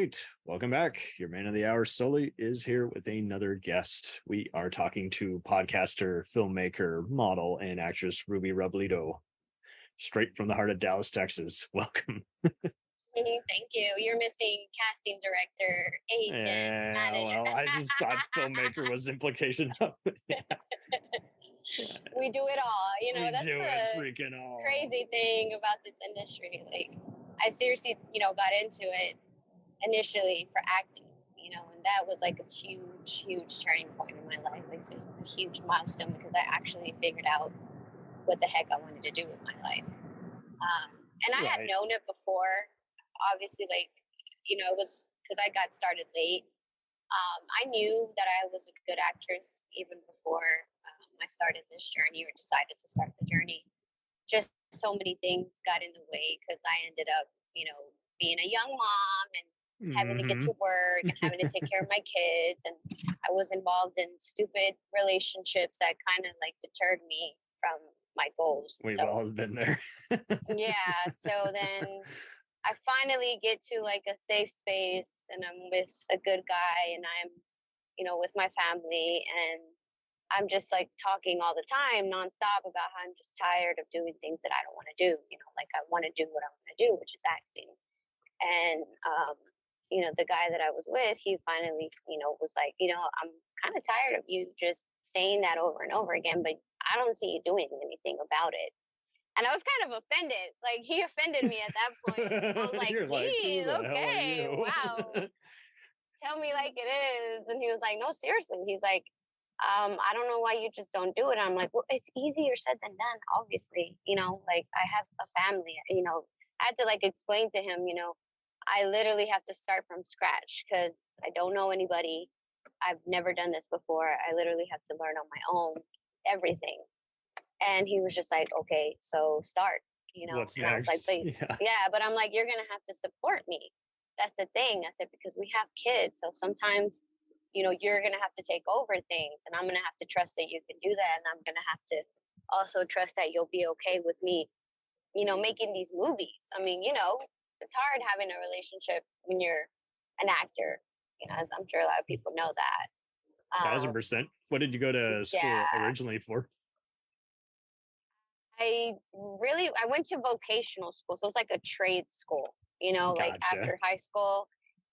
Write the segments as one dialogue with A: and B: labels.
A: right. Welcome back. Your man of the hour, Sully, is here with another guest. We are talking to podcaster, filmmaker, model, and actress Ruby Robledo, straight from the heart of Dallas, Texas. Welcome.
B: Thank you. You're missing casting director, agent, manager.
A: Well, I just thought filmmaker was implication of it. Yeah.
B: We do it all. That's the
A: freaking all.
B: crazy thing about this industry. Like, I seriously, got into it initially for acting, and that was like a huge, huge turning point in my life. Like, it was a huge milestone because I actually figured out what the heck I wanted to do with my life. And I had known it before. Obviously, it was because I got started late. I knew that I was a good actress even before I started this journey or decided to start the journey. Just so many things got in the way because I ended up, being a young mom and having to get to work and having to take care of my kids. And I was involved in stupid relationships that kind of deterred me from my goals.
A: We've all been there.
B: Yeah. So then I finally get to a safe space and I'm with a good guy and I'm, with my family and I'm just talking all the time nonstop about how I'm just tired of doing things that I don't want to do. I want to do what I want to do, which is acting. And, the guy that I was with, he finally, was like, I'm kind of tired of you just saying that over and over again, but I don't see you doing anything about it. And I was kind of offended. He offended me at that point. I was like, geez, okay, wow. Tell me like it is. And he was like, no, seriously. He's like, I don't know why you just don't do it. And I'm like, well, it's easier said than done, obviously. I have a family, I had to explain to him, I literally have to start from scratch because I don't know anybody. I've never done this before. I literally have to learn on my own, everything. And he was just like, okay, so start,
A: What's
B: and
A: next?
B: I was like, but I'm like, you're going to have to support me. That's the thing. I said, because we have kids. So sometimes, you're going to have to take over things and I'm going to have to trust that you can do that. And I'm going to have to also trust that you'll be okay with me, making these movies. I mean, it's hard having a relationship when you're an actor, as I'm sure a lot of people know that.
A: 1,000%. What did you go to school originally for?
B: I went to vocational school. So it's like a trade school,
A: Gotcha.
B: After high school.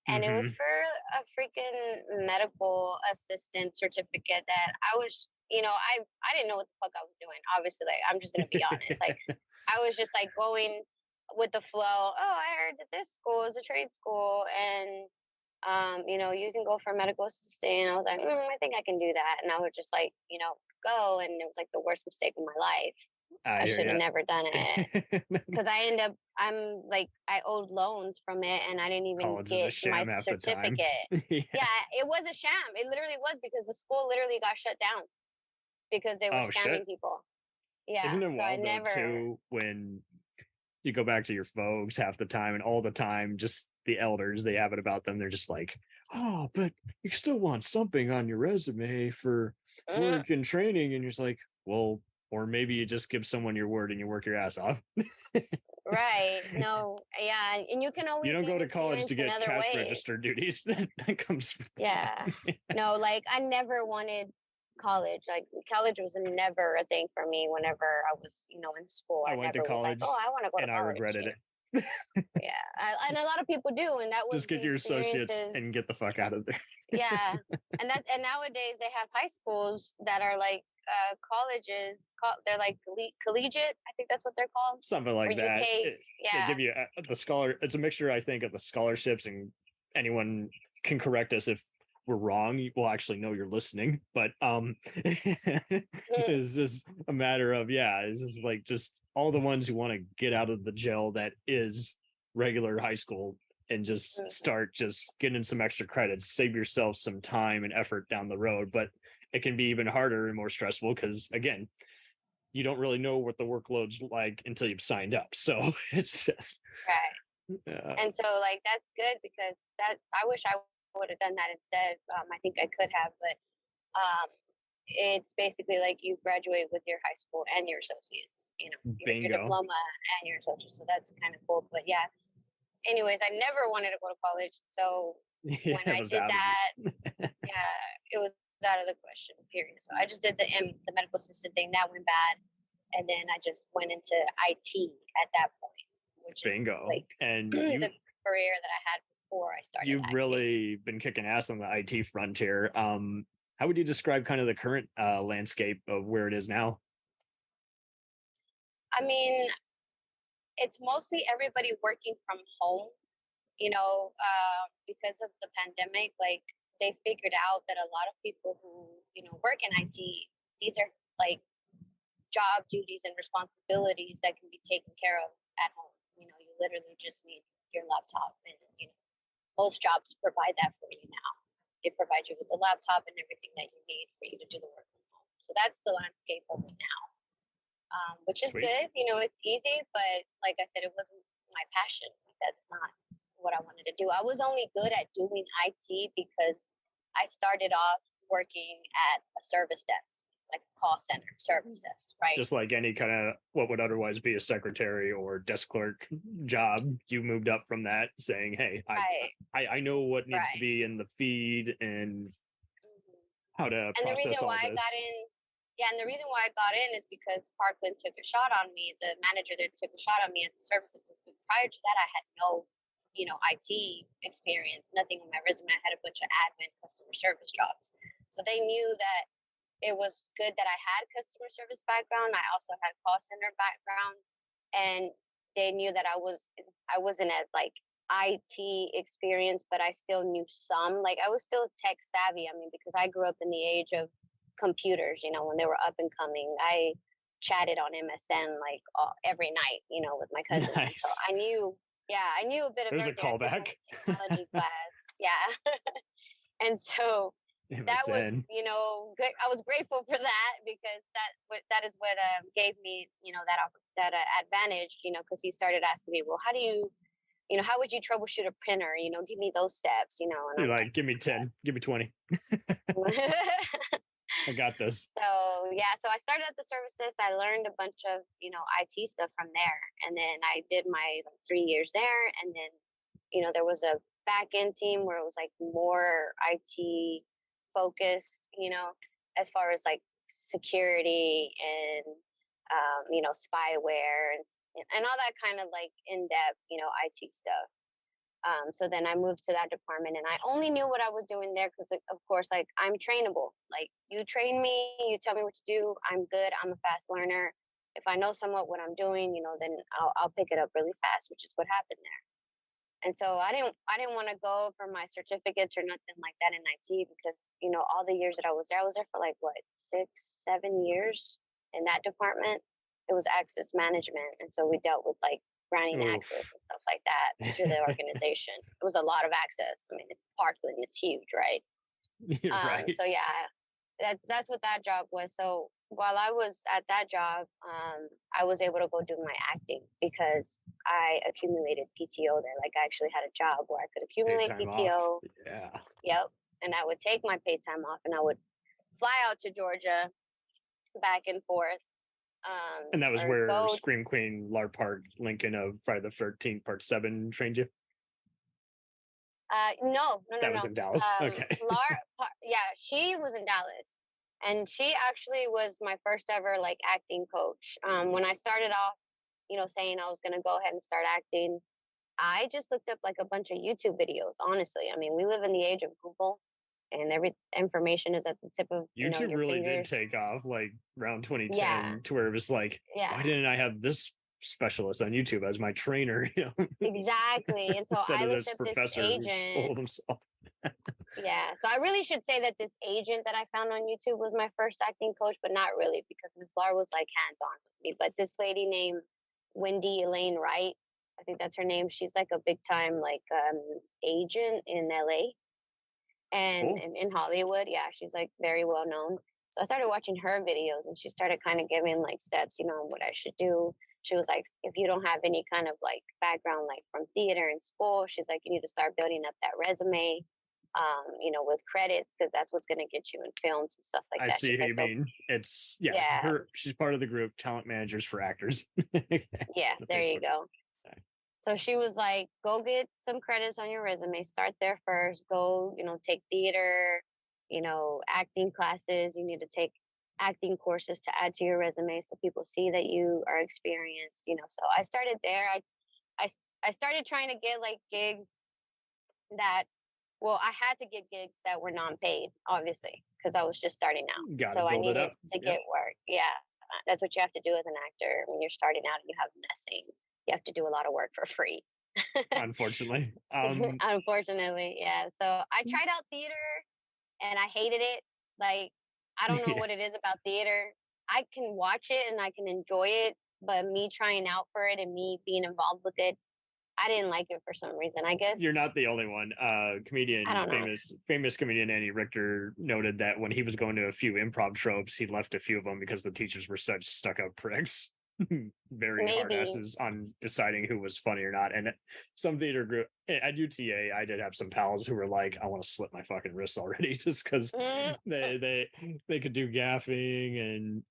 B: And it was for a freaking medical assistant certificate that I was, I didn't know what the fuck I was doing. Obviously, I'm just going to be honest. I was just going with the flow. Oh, I heard that this school is a trade school and, you can go for a medical assistant. And I was like, I think I can do that. And I would just go. And it was the worst mistake of my life. I should have never done it because I owed loans from it and I didn't even get my certificate. Yeah, it was a sham. It literally was because the school literally got shut down because they were scamming people. Yeah.
A: Isn't it wild too when you go back to your folks half the time and all the time, just the elders, they have it about them. They're just like, oh, but you still want something on your resume for work and training. And you're just like, well, or maybe you just give someone your word and you work your ass off.
B: Right. No. Yeah. And you can always.
A: You don't go to college to get cash register duties. That comes.
B: No, I never wanted college. College was never a thing for me whenever I was, in school.
A: I went to college.
B: I want to go to college.
A: And I regretted it.
B: And a lot of people do. And that was
A: just get your associates and get the fuck out of there.
B: Yeah. And nowadays they have high schools that are colleges, they're collegiate. I think that's what they're called.
A: Something like that. They give you the scholar. It's a mixture, I think, of the scholarships, and anyone can correct us if we're wrong. We'll actually know you're listening. But it's just a matter of it's just just all the ones who want to get out of the jail that is regular high school and just start just getting some extra credits, save yourself some time and effort down the road. But it can be even harder and more stressful because, again, you don't really know what the workload's like until you've signed up. So it's just...
B: Right. And so, that's good because I wish I would have done that instead. I think I could have, but it's basically you graduate with your high school and your associates, your diploma and your associates. So that's kind of cool. But yeah, anyways, I never wanted to go to college. So
A: Yeah,
B: when I
A: was
B: did
A: out of
B: that, yeah, it was out of the question, period. So I just did the medical assistant thing. That went bad. And then I just went into IT at that point, which is
A: bingo.
B: like
A: And
B: the career that I had before I started
A: you've
B: acting.
A: really been kicking ass on the IT frontier. How would you describe kind of the current landscape of where it is now?
B: I mean, it's mostly everybody working from home, because of the pandemic. Like, they figured out that a lot of people who, work in IT, these are like job duties and responsibilities that can be taken care of at home. You literally just need your laptop, and most jobs provide that for you now. They provide you with the laptop and everything that you need for you to do the work from home. So that's the landscape of it now, which is
A: Sweet.
B: good. It's easy, but like I said, it wasn't my passion. That's not what I wanted to do. I was only good at doing IT because I started off working at a service desk, like a call center service desk, right?
A: Just like any kind of what would otherwise be a secretary or desk clerk job, you moved up from that saying, hey, I know what needs to be in the feed and how to
B: and the
A: process
B: reason
A: all
B: why
A: this.
B: I got in, and the reason why I got in is because Parkland took a shot on me. The manager there took a shot on me as a service assistant. Prior to that, I had no, IT experience, nothing on my resume. I had a bunch of admin customer service jobs. So they knew that it was good that I had customer service background. I also had call center background, and they knew that I wasn't as like IT experience, but I still knew some. Like, I was still tech savvy. I mean, because I grew up in the age of computers, when they were up and coming. I chatted on MSN like every night, with my cousins.
A: Nice.
B: So I knew a bit of
A: There's a
B: everything.
A: callback.
B: Technology class. Yeah. And so that was,
A: MSN.
B: good. I was grateful for that, because that is what gave me, that advantage, because he started asking me, well, how do you, how would you troubleshoot a printer? Give me those steps, and
A: You're like, give me 10, give me 20. I got this.
B: So I started at the services. I learned a bunch of, IT stuff from there. And then I did my 3 years there. And then, there was a back end team where it was like more IT focused, as far as like security and, spyware and all that kind of like in-depth, IT stuff. So then I moved to that department, and I only knew what I was doing there because, of course, like, I'm trainable. Like, you train me, you tell me what to do. I'm good. I'm a fast learner. If I know somewhat what I'm doing, then I'll pick it up really fast, which is what happened there. And so I didn't want to go for my certificates or nothing like that in IT, because, all the years that I was there for like what, 6-7 years in that department. It was access management, and so we dealt with like granting access and stuff like that to the organization. It was a lot of access. I mean, it's Parkland, it's huge, right?
A: Right.
B: So yeah, that's what that job was. So while I was at that job, I was able to go do my acting because I accumulated PTO there. Like, I actually had a job where I could accumulate PTO.
A: Off. Yeah.
B: Yep. And I would take my paid time off, and I would fly out to Georgia back and forth.
A: And that was where Scream Queen Lar Park Lincoln of Friday the 13th Part 7 trained you?
B: No.
A: That was in Dallas? Okay.
B: Yeah, she was in Dallas. And she actually was my first ever like acting coach. When I started off, saying I was going to go ahead and start acting, I just looked up like a bunch of YouTube videos, honestly. I mean, we live in the age of Google, and every information is at the tip of
A: YouTube
B: your
A: really
B: fingers.
A: did take off like around 2010 to where it was like, why didn't I have this specialist on YouTube as my trainer?
B: Exactly. And so
A: instead
B: I
A: of
B: looked
A: this
B: up this
A: professor
B: agent.
A: who's full of himself.
B: Yeah. So I really should say that this agent that I found on YouTube was my first acting coach, but not really, because Miss Lar was like hands-on with me. But this lady named Wendy Elaine Wright, I think that's her name. She's like a big time like agent in LA and in Hollywood. Yeah, she's like very well known. So I started watching her videos, and she started kind of giving like steps, what I should do. She was like, if you don't have any kind of like background like from theater in school, she's like, you need to start building up that resume, with credits, because that's what's going to get you in films and stuff like that.
A: I see what you mean. It's she's part of the group Talent Managers for Actors.
B: Yeah, there you go. So she was like, go get some credits on your resume. Start there first. Go, take theater, acting classes. You need to take acting courses to add to your resume so people see that you are experienced, So I started there. I started trying to get like gigs that, well, I had to get gigs that were non-paid, obviously, because I was just starting out.
A: Got to
B: So I
A: build it
B: needed
A: up.
B: to get work. Yeah. That's what you have to do as an actor when you're starting out and you have nothing. You have to do a lot of work for free.
A: Unfortunately.
B: Unfortunately, yeah. So I tried out theater and I hated it. Like, I don't know
A: Yeah.
B: what it is about theater. I can watch it and I can enjoy it, but me trying out for it and me being involved with it, I didn't like it for some reason. I guess
A: You're not the only one. Comedian,
B: I don't know.
A: famous comedian Andy Richter noted that when he was going to a few improv tropes, he left a few of them because the teachers were such stuck-up pricks, very hard
B: Maybe.
A: asses on deciding who was funny or not. And some theater group at UTA, I did have some pals who were like, "I want to slit my fucking wrists already," just because they could do gaffing and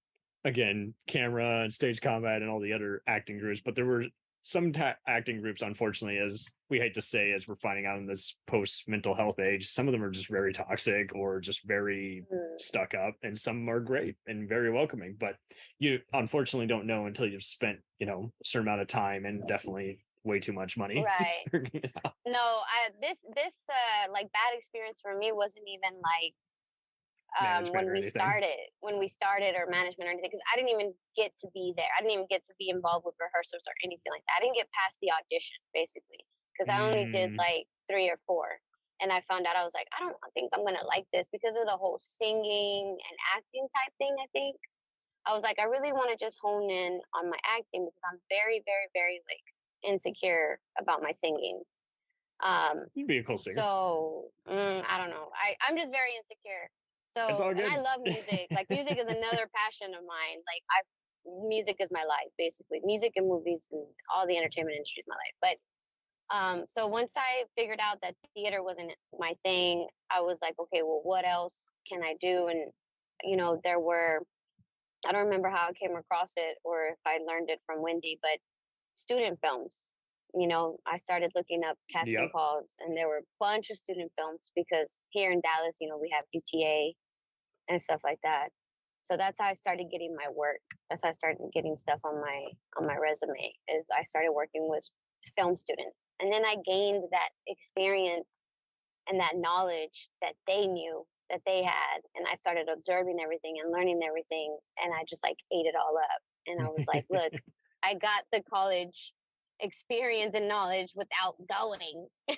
A: again camera and stage combat and all the other acting groups, but there were some acting groups, unfortunately, as we hate to say, as we're finding out in this post mental health age, some of them are just very toxic or just very stuck up, and some are great and very welcoming. But you unfortunately don't know until you've spent, a certain amount of time and definitely way too much money.
B: Right. No, this like bad experience for me wasn't even like when we started or management or anything, because I didn't even get to be there. I didn't even get to be involved with rehearsals or anything like that. I didn't get past the audition basically because I only did like 3 or 4, and I found out I was like, I don't think I'm gonna like this because of the whole singing and acting type thing. I think I was like, I really want to just hone in on my acting because I'm very, very, very like insecure about my singing.
A: You'd be a cool singer.
B: So I don't know. I'm just very insecure. So, and I love music. Like, music is another passion of mine. Like, music is my life, basically. Music and movies and all the entertainment industry is my life. But so once I figured out that theater wasn't my thing, I was like, okay, well, what else can I do? And there were, I don't remember how I came across it or if I learned it from Wendy, but student films. I started looking up casting calls, and there were a bunch of student films because here in Dallas, we have UTA and stuff like that. So that's how I started getting my work. That's how I started getting stuff on my resume. Is I started working with film students, and then I gained that experience and that knowledge that they knew that they had, and I started observing everything and learning everything, and I just like ate it all up. And I was like, look, I got the college experience and knowledge without going. I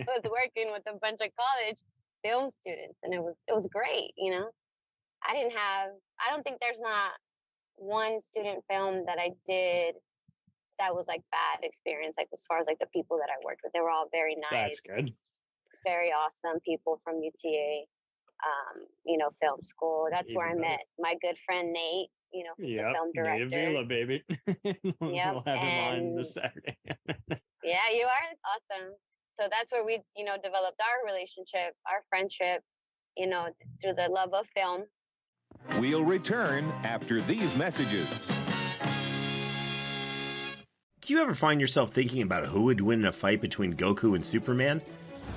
B: was working with a bunch of college film students, and it was great. I don't think there's not one student film that I did that was like bad experience, like as far as like the people that I worked with. They were all very nice.
A: That's good.
B: Very awesome people from UTA, film school. That's where I met my good friend Nate, the film director.
A: Native Vila, baby. We'll have him on this Saturday.
B: Yeah, you are awesome. So that's where we, developed our relationship, our friendship, through the love of film.
C: We'll return after these messages.
D: Do you ever find yourself thinking about who would win in a fight between Goku and Superman?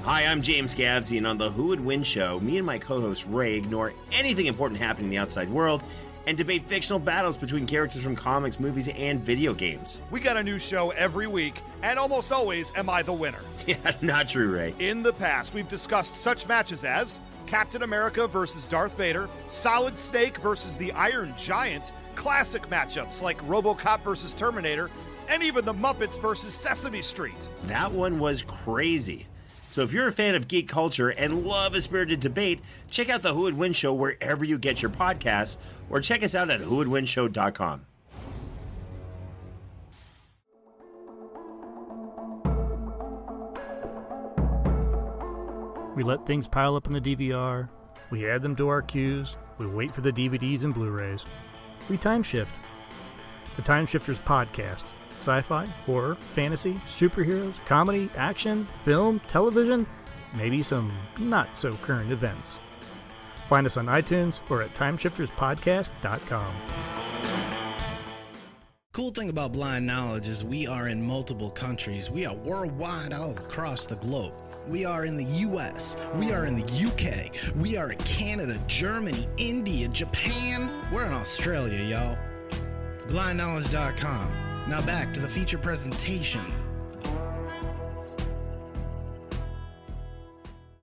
D: Hi, I'm James Gavsey, and on the Who Would Win show, me and my co-host Ray ignore anything important happening in the outside world and debate fictional battles between characters from comics, movies, and video games.
E: We got a new show every week, and almost always am I the winner.
D: Yeah, not true, Ray.
E: In the past, we've discussed such matches as Captain America versus Darth Vader, Solid Snake versus the Iron Giant, classic matchups like RoboCop versus Terminator, and even the Muppets versus Sesame Street.
D: That one was crazy. So if you're a fan of geek culture and love a spirited debate, check out the Who Would Win show wherever you get your podcasts, or check us out at whowouldwinshow.com.
F: We let things pile up in the DVR, we add them to our queues, we wait for the DVDs and Blu-rays. We time shift. The Time Shifters Podcast. Sci-fi, horror, fantasy, superheroes, comedy, action, film, television, maybe some not-so-current events. Find us on iTunes or at timeshifterspodcast.com.
G: Cool thing about Blind Knowledge is we are in multiple countries. We are worldwide all across the globe. We are in the US. We are in the UK. We are in Canada, Germany, India, Japan. We're in Australia, y'all. BlindKnowledge.com. Now back to the feature presentation.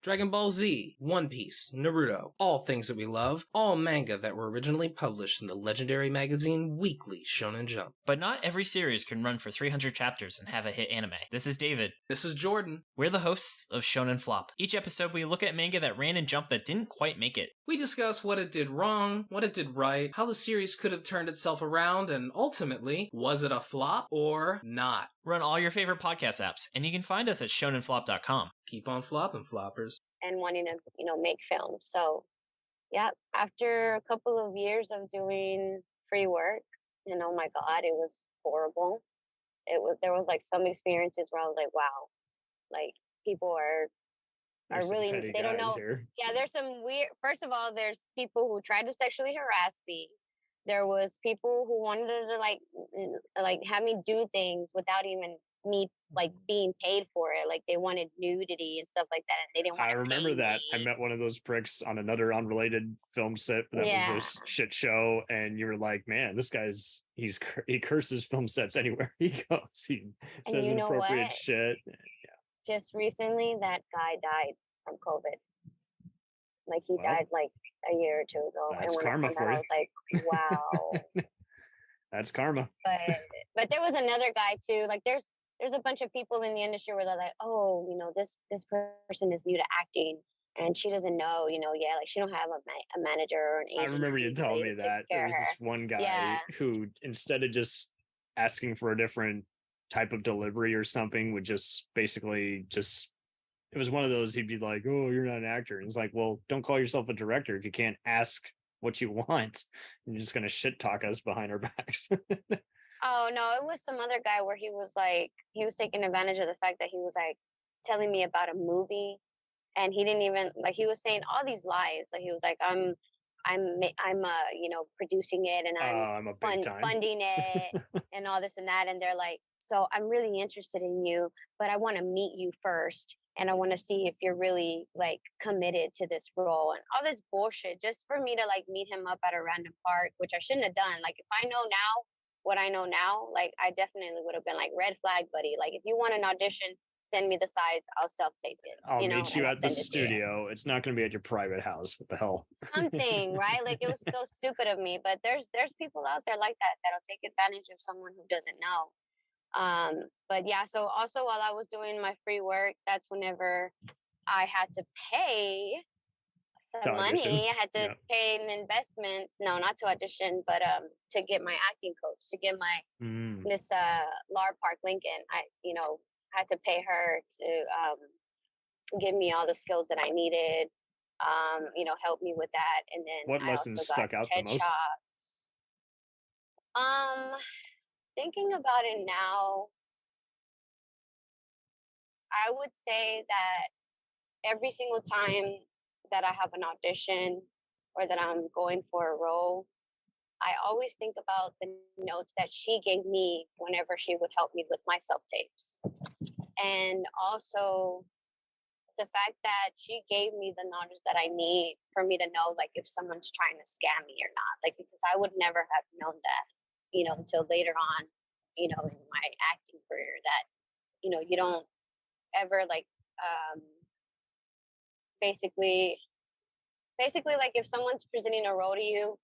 H: Dragon Ball Z, One Piece, Naruto, all things that we love, all manga that were originally published in the legendary magazine Weekly Shonen Jump.
I: But not every series can run for 300 chapters and have a hit anime. This is David.
H: This is Jordan.
I: We're the hosts of Shonen Flop. Each episode we look at manga that ran in Jump that didn't quite make it.
H: We discuss what it did wrong, what it did right, how the series could have turned itself around, and ultimately, was it a flop or not?
I: We're on all your favorite podcast apps, and you can find us at shonenflop.com.
H: Keep on flopping, floppers.
B: And wanting to, make films. So, yeah, after a couple of years of doing free work, and oh my God, it was horrible. There was like some experiences where I was like, wow, like people are really, they don't know.
A: Here.
B: Yeah, there's some weird, first of all, there's people who tried to sexually harass me. There was people who wanted to like have me do things without even me like being paid for it. Like they wanted nudity and stuff like that, and they didn't want
A: I
B: to
A: remember
B: pay
A: that.
B: me.
A: I met one of those pricks on another unrelated film set that was a shit show, and you were like, "Man, this guy's he curses film sets anywhere he goes. He says inappropriate shit." Yeah.
B: Just recently, that guy died from COVID. Like he died like a year or two ago.
A: That's
B: and when
A: karma
B: I
A: for you.
B: I was like, wow.
A: That's karma.
B: But there was another guy too. Like there's a bunch of people in the industry where they're like, oh, this person is new to acting and she doesn't know, like she don't have a manager or an agent.
A: I remember you telling me that there was this one guy who, instead of just asking for a different type of delivery or something, would just basically it was one of those, he'd be like, oh, you're not an actor. And it's like, well, don't call yourself a director if you can't ask what you want. You're just going to shit talk us behind our backs.
B: Oh, no, it was some other guy where he was taking advantage of the fact that he was like telling me about a movie, and he didn't even, like, he was saying all these lies. Like he was like, I'm producing it, and I'm funding it and all this and that. And they're like, so I'm really interested in you, but I want to meet you first. And I want to see if you're really like committed to this role and all this bullshit just for me to like meet him up at a random park, which I shouldn't have done. Like if I know now what I know now, like I definitely would have been like, red flag, buddy. Like if you want an audition, send me the sides. I'll self-tape it.
A: I'll meet you at the studio. It's not going to be at your private house. What the hell?
B: Something, right? Like it was so stupid of me. But there's people out there like that that'll take advantage of someone who doesn't know. But yeah, so also while I was doing my free work, that's whenever I had to pay some money. I had to pay an investment. No, not to audition, but to get my acting coach, to get my Miss Laura Park Lincoln. I had to pay her to give me all the skills that I needed. Help me with that. And then
A: what lessons stuck out the most?
B: Thinking about it now, I would say that every single time that I have an audition or that I'm going for a role, I always think about the notes that she gave me whenever she would help me with my self-tapes. And also the fact that she gave me the knowledge that I need for me to know, like, if someone's trying to scam me or not. Like, because I would never have known that, until later on, in my acting career, that, you don't ever like, basically like if someone's presenting a role to you,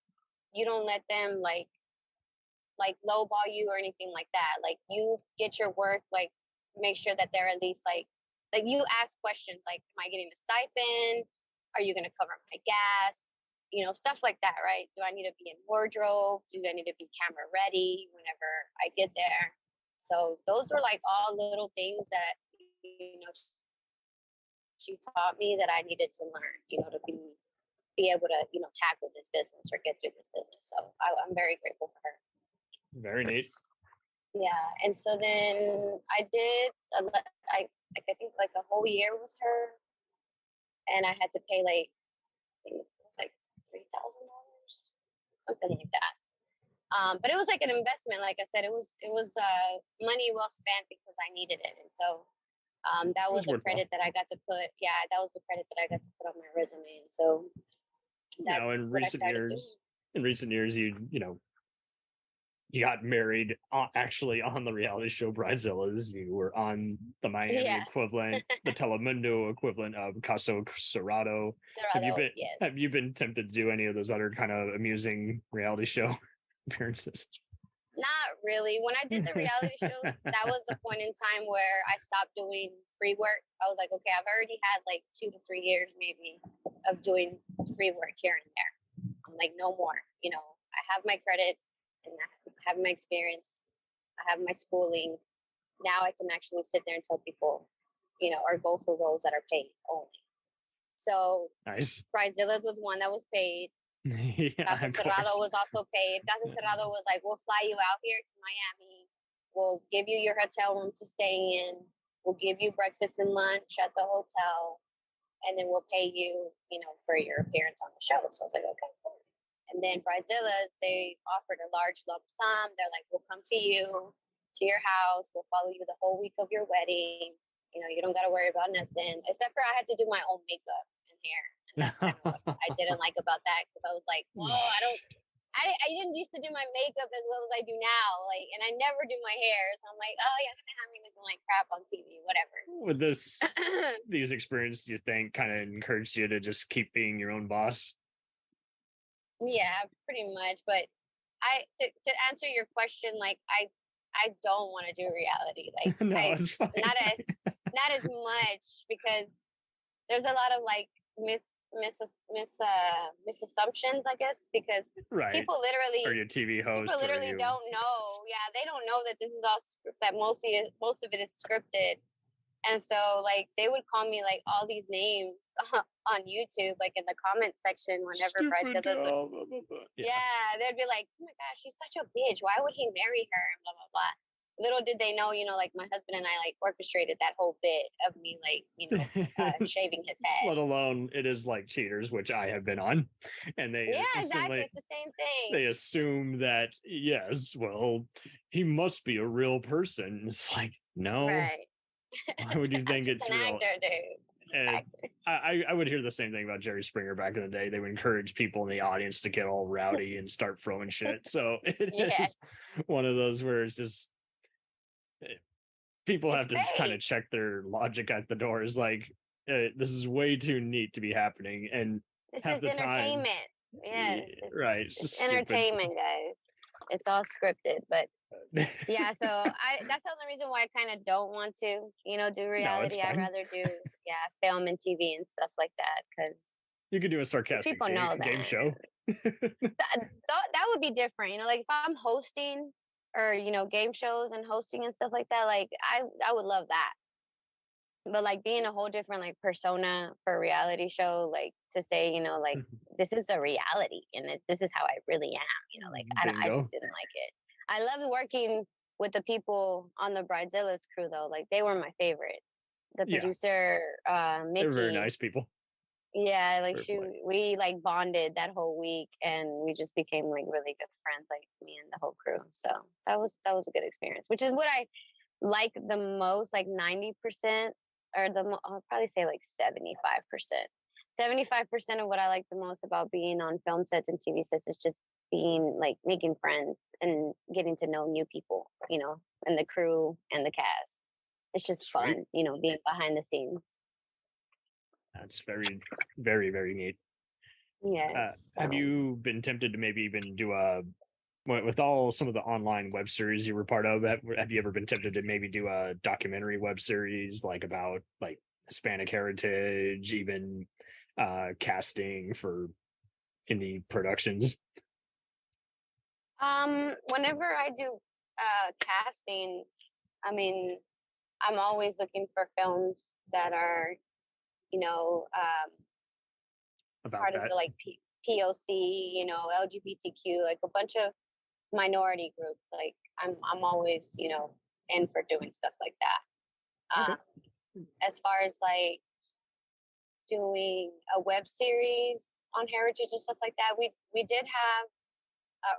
B: you don't let them like lowball you or anything like that. Like you get your work, like make sure that they're at least like you ask questions like, am I getting a stipend? Are you going to cover my gas? Stuff like that, right? Do I need to be in wardrobe? Do I need to be camera ready whenever I get there? So those were like all little things that, she taught me that I needed to learn, to be able to, tackle this business or get through this business. So I'm very grateful for her.
A: Very neat.
B: Yeah. And so then I did, I think like a whole year with her, and I had to pay like, I think it was like $3,000, something like that. But it was like an investment. Like I said, it was money well spent because I needed it. And so that was a credit that I got to put. Yeah, that was the credit that I got to put on my resume. And so that's
A: Now,
B: what I started doing.
A: in recent years, you got married actually on the reality show Bridezillas. You were on the Miami equivalent, the Telemundo equivalent of Caso Cerrado. Have you been tempted to do any of those other kind of amusing reality show appearances?
B: Not really. When I did the reality shows, that was the point in time where I stopped doing free work. I was like, okay, I've already had like 2 to 3 years maybe of doing free work here and there. I'm like, no more. I have my credits and I have my experience. I have my schooling. Now I can actually sit there and tell people, or go for roles that are paid only. So
A: nice.
B: Bridezillas was one that was paid. Caso Cerrado was also paid. Caso Cerrado was like, we'll fly you out here to Miami. We'll give you your hotel room to stay in. We'll give you breakfast and lunch at the hotel. And then we'll pay you, for your appearance on the show. So I was like, okay. And then Bridezillas, they offered a large lump sum. They're like, we'll come to you, to your house. We'll follow you the whole week of your wedding. You don't got to worry about nothing. Except for I had to do my own makeup and hair. That's kind of what I didn't like about that, because I was like, I didn't used to do my makeup as well as I do now, and I never do my hair, so I'm like, you're gonna have me looking like crap on TV, whatever.
A: With these experiences, you think kind of encouraged you to just keep being your own boss?
B: Yeah, pretty much. But to answer your question, I don't want to do reality.
A: No, it's fine.
B: not as much, because there's a lot of misassumptions, I guess, because people literally,
A: or your TV host,
B: people literally don't know. Yeah, they don't know that this is all that most of it is scripted. And so they would call me all these names on YouTube, in the comment section whenever Bridezillas. Yeah, they'd be like, oh my gosh, she's such a bitch. Why would he marry her? And blah blah blah. Little did they know, my husband and I orchestrated that whole bit of me shaving his head.
A: Let alone it is like Cheaters, which I have been on, and they
B: exactly, it's the same thing.
A: They assume that yes, well, he must be a real person. It's like, no.
B: Right.
A: Why would you think it's
B: an
A: real?
B: Actor, dude.
A: And I would hear the same thing about Jerry Springer back in the day. They would encourage people in the audience to get all rowdy and start throwing shit. So it is one of those where it's just people have to kind of check their logic at the door. It's like, this is way too neat to be happening, and
B: this
A: half
B: is
A: the
B: entertainment.
A: Time,
B: yes,
A: right?
B: It's entertainment, guys. It's all scripted, but yeah. So that's the only reason why I kind of don't want to, do reality. I'd rather do film and TV and stuff like that, because
A: you could do a sarcastic game show.
B: that would be different. If I'm hosting, or game shows and hosting and stuff like that, I would love that. But being a whole different persona for a reality show, to say this is a reality and this is how I really am, I just didn't like it. I love working with the people on the Bridezillas crew though. They were my favorite. The producer, Mickey.
A: They're very nice people.
B: Yeah, we bonded that whole week, and we just became really good friends, me and the whole crew. So that was a good experience, which is what I like the most, 90%, or I'll probably say 75%. 75% of what I like the most about being on film sets and TV sets is just being making friends and getting to know new people, and the crew and the cast. It's just fun, being behind the scenes.
A: That's very, very, very neat.
B: Yes.
A: Have you been tempted to maybe even do with all some of the online web series you were part of? Have you ever been tempted to maybe do a documentary web series about Hispanic heritage, even casting for indie productions?
B: Whenever I do casting, I'm always looking for films that are part of the POC, LGBTQ, a bunch of minority groups. I'm always, in for doing stuff like that. As far as doing a web series on heritage and stuff like that, we did have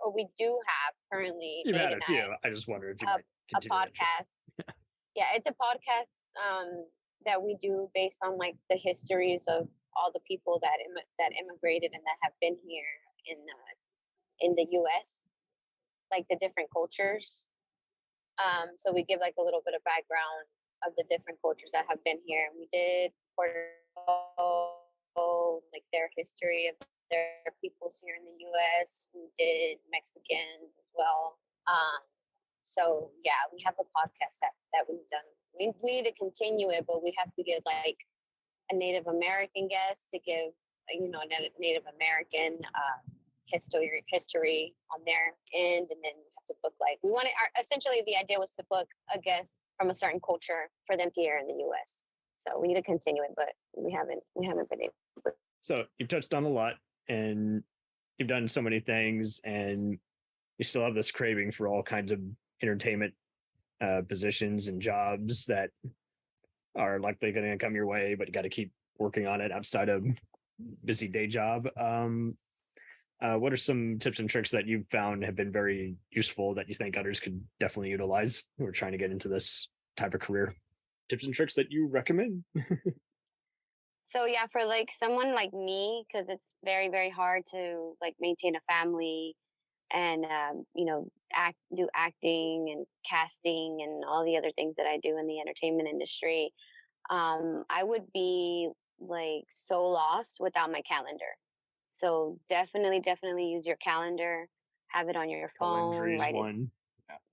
B: or we do have currently.
A: You've had a few. I just wonder if you might continue
B: a podcast. Yeah, it's a podcast that we do based on like the histories of all the people that immigrated and that have been here in the U.S., like the different cultures. So we give like a little bit of background of the different cultures that have been here. And we did Puerto Rico, like their history of their peoples here in the U.S. We did Mexicans as well. So yeah, we have a podcast that we've done. We need to continue it, but we have to get like a Native American guest to give, a Native American history on their end, and then we have to book essentially the idea was to book a guest from a certain culture for them here in the U.S. So we need to continue it, but we haven't been able.
A: So you've touched on a lot, and you've done so many things, and you still have this craving for all kinds of entertainment positions and jobs that are likely going to come your way, but you got to keep working on it outside of busy day job. What are some tips and tricks that you've found have been very useful that you think others could definitely utilize who are trying to get into this type of career? Tips and tricks that you recommend?
B: So yeah, for like someone like me, because it's very, very hard to like maintain a family and do acting and casting and all the other things that I do in the entertainment industry. I would be like so lost without my calendar. So definitely use your calendar. Have it on your phone. Write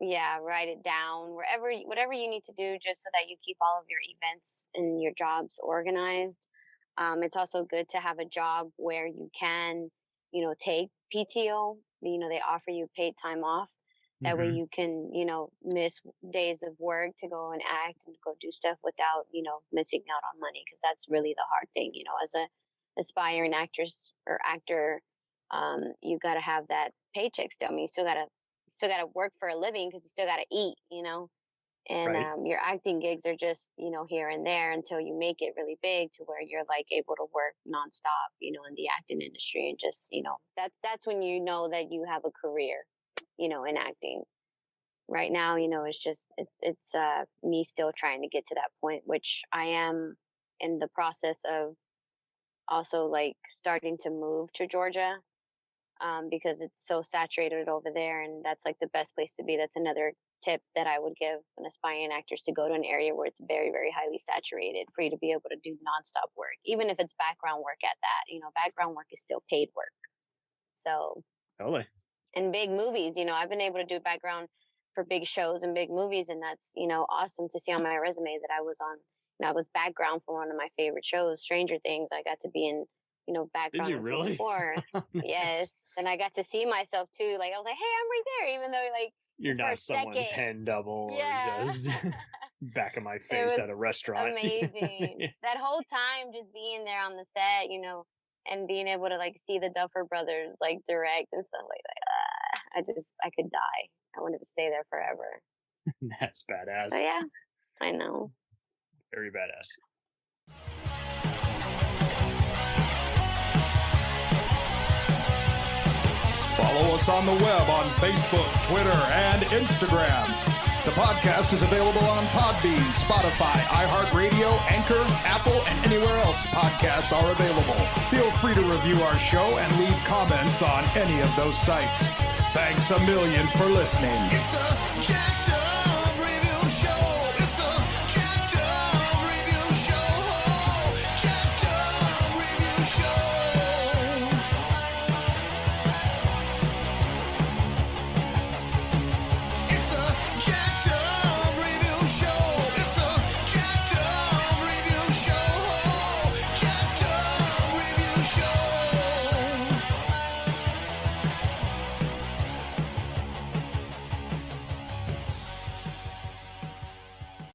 B: it down whatever you need to do, just so that you keep all of your events and your jobs organized. It's also good to have a job where you can, take PTO. They offer you paid time off. That way you can, miss days of work to go and act and go do stuff without, missing out on money. Because that's really the hard thing, as a aspiring actress or actor, you got to have that paycheck still. I mean, you still gotta work for a living, because you still gotta eat, and right. Your acting gigs are just, here and there until you make it really big to where you're like able to work nonstop, in the acting industry, and just, that's when you know that you have a career, in acting. Right now, it's me still trying to get to that point, which I am in the process of also like starting to move to Georgia, because it's so saturated over there, and that's like the best place to be. That's another tip that I would give an aspiring actors, to go to an area where it's very, very highly saturated, for you to be able to do nonstop work, even if it's background work at that. Background work is still paid work. So
A: totally.
B: And big movies, I've been able to do background for big shows and big movies, and that's, awesome to see on my resume that I was on. I was background for one of my favorite shows, Stranger Things. I got to be in, background.
A: Did you really?
B: Before. Nice. Yes. And I got to see myself too. Like, I was like, hey, I'm right there, even though like
A: you're not someone's hand double or just back of my face at a restaurant.
B: Amazing. Yeah. That whole time just being there on the set, and being able to like see the Duffer Brothers like direct and stuff like that. I could die. I wanted to stay there forever.
A: That's badass.
B: But yeah, I know.
A: Very badass.
E: Follow us on the web on Facebook, Twitter, and Instagram. The podcast is available on Podbean, Spotify, iHeartRadio, Anchor, Apple, and anywhere else podcasts are available. Feel free to review our show and leave comments on any of those sites. Thanks a million for listening. It's a